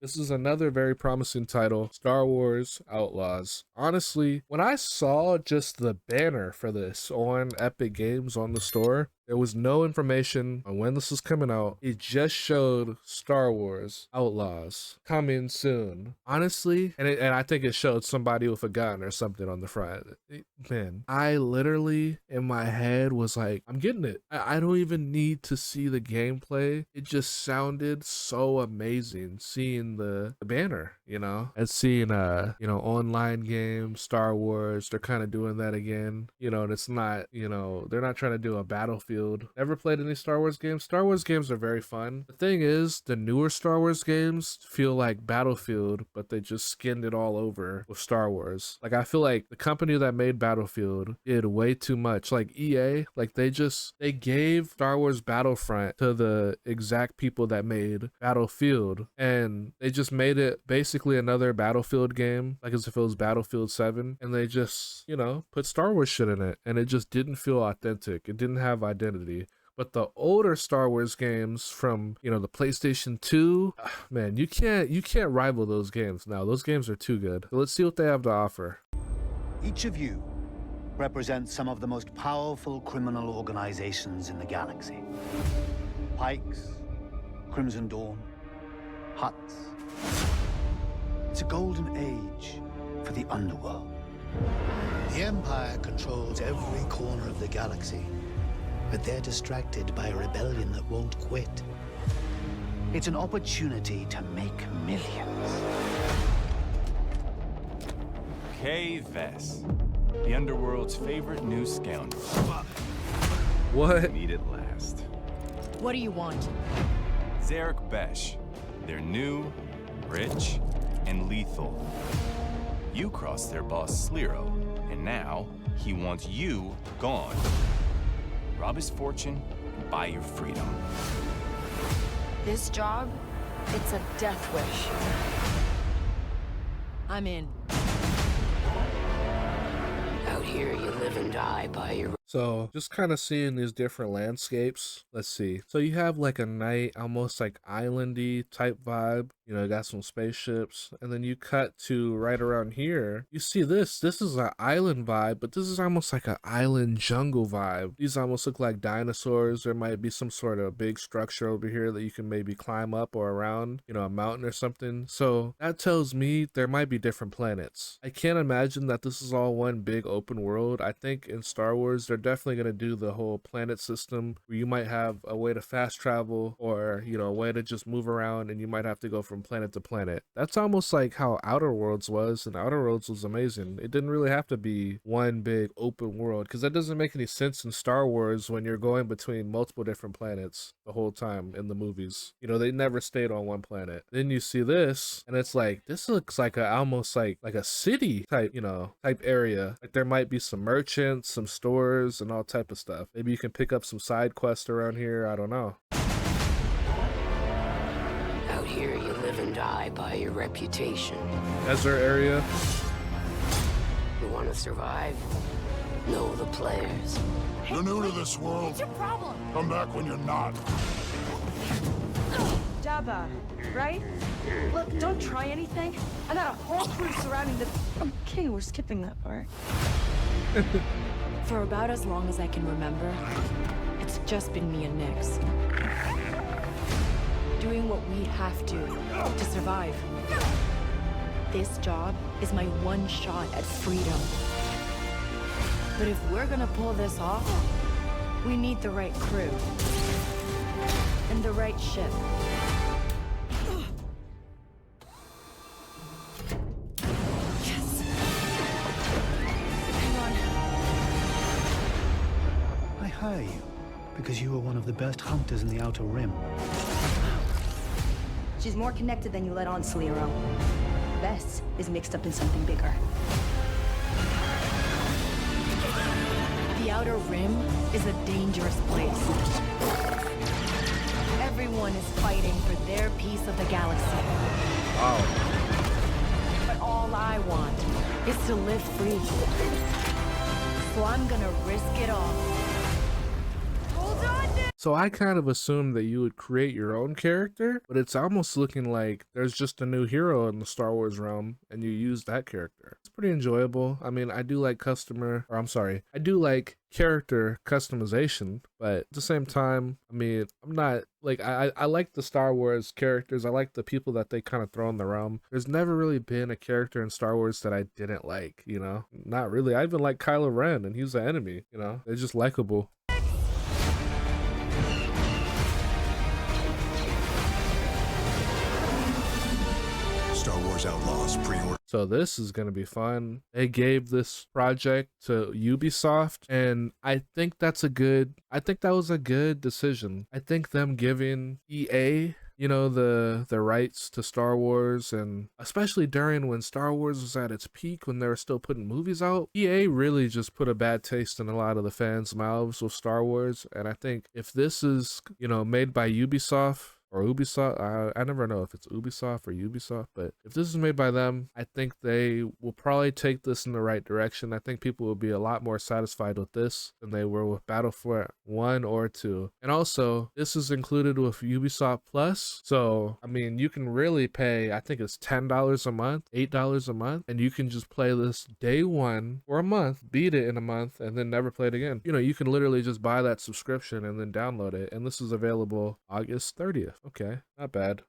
This is another very promising title, Star Wars Outlaws. Honestly, when I saw just the banner for this on Epic Games on the store, there was no information on when this was coming out. It just showed Star Wars Outlaws coming soon. Honestly, and I think it showed somebody with a gun or something on the front. Man, I literally in my head was like, I'm getting it. I don't even need to see the gameplay. It just sounded so amazing seeing the banner, and seeing online games, Star Wars, they're kind of doing that again, and it's not, they're not trying to do a Battlefield. Never played any Star Wars games. Star Wars games are very fun. The thing is, the newer Star Wars games feel like Battlefield, but they just skinned it all over with Star Wars. Like, I feel like the company that made Battlefield did way too much. Like EA, like they gave Star Wars Battlefront to the exact people that made Battlefield, and they just made it basically another Battlefield game, like as if it was Battlefield 7, and they just, put Star Wars shit in it, and it just didn't feel authentic. It didn't have identity. But the older Star Wars games from, the PlayStation 2, man, you can't rival those games now. Those games are too good. So let's see what they have to offer. Each of you represents some of the most powerful criminal organizations in the galaxy. Pikes, Crimson Dawn, Hutts. It's a golden age for the underworld. The Empire controls every corner of the galaxy, but they're distracted by a rebellion that won't quit. It's an opportunity to make millions. Kay Vess, the underworld's favorite new scoundrel. What? Meet at last. What do you want? Zarek Besh. They're new, rich, and lethal. You crossed their boss Sliro, and now he wants you gone. Rob his fortune and buy your freedom. This job, it's a death wish. I'm in. Out here, you live and die by your... So just kind of seeing these different landscapes. Let's see. So you have like a night, almost like islandy type vibe. Got some spaceships, and then you cut to right around here. You see this. This is an island vibe, but this is almost like an island jungle vibe. These almost look like dinosaurs. There might be some sort of big structure over here that you can maybe climb up or around, a mountain or something. So that tells me there might be different planets. I can't imagine that this is all one big open world. I think in Star Wars, they're definitely going to do the whole planet system where you might have a way to fast travel or, a way to just move around, and you might have to go from planet to planet. That's almost like how Outer Worlds was, and Outer Worlds was amazing. It didn't really have to be one big open world, because that doesn't make any sense in Star Wars when you're going between multiple different planets the whole time in the movies. They never stayed on one planet. Then you see this, and it's like, this looks like almost like a city type, type area. Like there might be some merchants, some stores, and all type of stuff. Maybe you can pick up some side quests around here. I don't know. Out here, you live and die by your reputation. Desert area. You want to survive? Know the players. You're new to this world. What's your problem? Come back when you're not. Jabba, right? Look, don't try anything. I got a whole crew surrounding the... Okay, we're skipping that part. For about as long as I can remember, it's just been me and Nix. Doing what we have to survive. This job is my one shot at freedom. But if we're gonna pull this off, we need the right crew. And the right ship. Yes! Hang on. I hire you because you are one of the best hunters in the Outer Rim. She's more connected than you let on, Sliro. Bess is mixed up in something bigger. The Outer Rim is a dangerous place. Everyone is fighting for their piece of the galaxy. Wow. But all I want is to live free. So I'm gonna risk it all. So I kind of assumed that you would create your own character, but it's almost looking like there's just a new hero in the Star Wars realm and you use that character. It's pretty enjoyable. I mean, I do like I do like character customization, but at the same time, I mean, I'm not like I like the Star Wars characters. I like the people that they kind of throw in the realm. There's never really been a character in Star Wars that I didn't like, you know? Not really. I even like Kylo Ren, and he's an enemy, you know? They're just likable. Star Wars Outlaws pre-order. So this is going to be fun. They gave this project to Ubisoft, and I think that was a good decision. I think them giving EA, you know, the rights to Star Wars, and especially during when Star Wars was at its peak, when they were still putting movies out, EA really just put a bad taste in a lot of the fans' mouths with Star Wars. And I think if this is, you know, made by Ubisoft, or Ubisoft, I never know if it's Ubisoft or Ubisoft, but if this is made by them, I think they will probably take this in the right direction. I think people will be a lot more satisfied with this than they were with Battlefront 1 or 2. And also, this is included with Ubisoft Plus, so, I mean, you can really pay, I think it's $10 a month, $8 a month, and you can just play this day one for a month, beat it in a month, and then never play it again. You know, you can literally just buy that subscription and then download it, and this is available August 30th. Okay, not bad.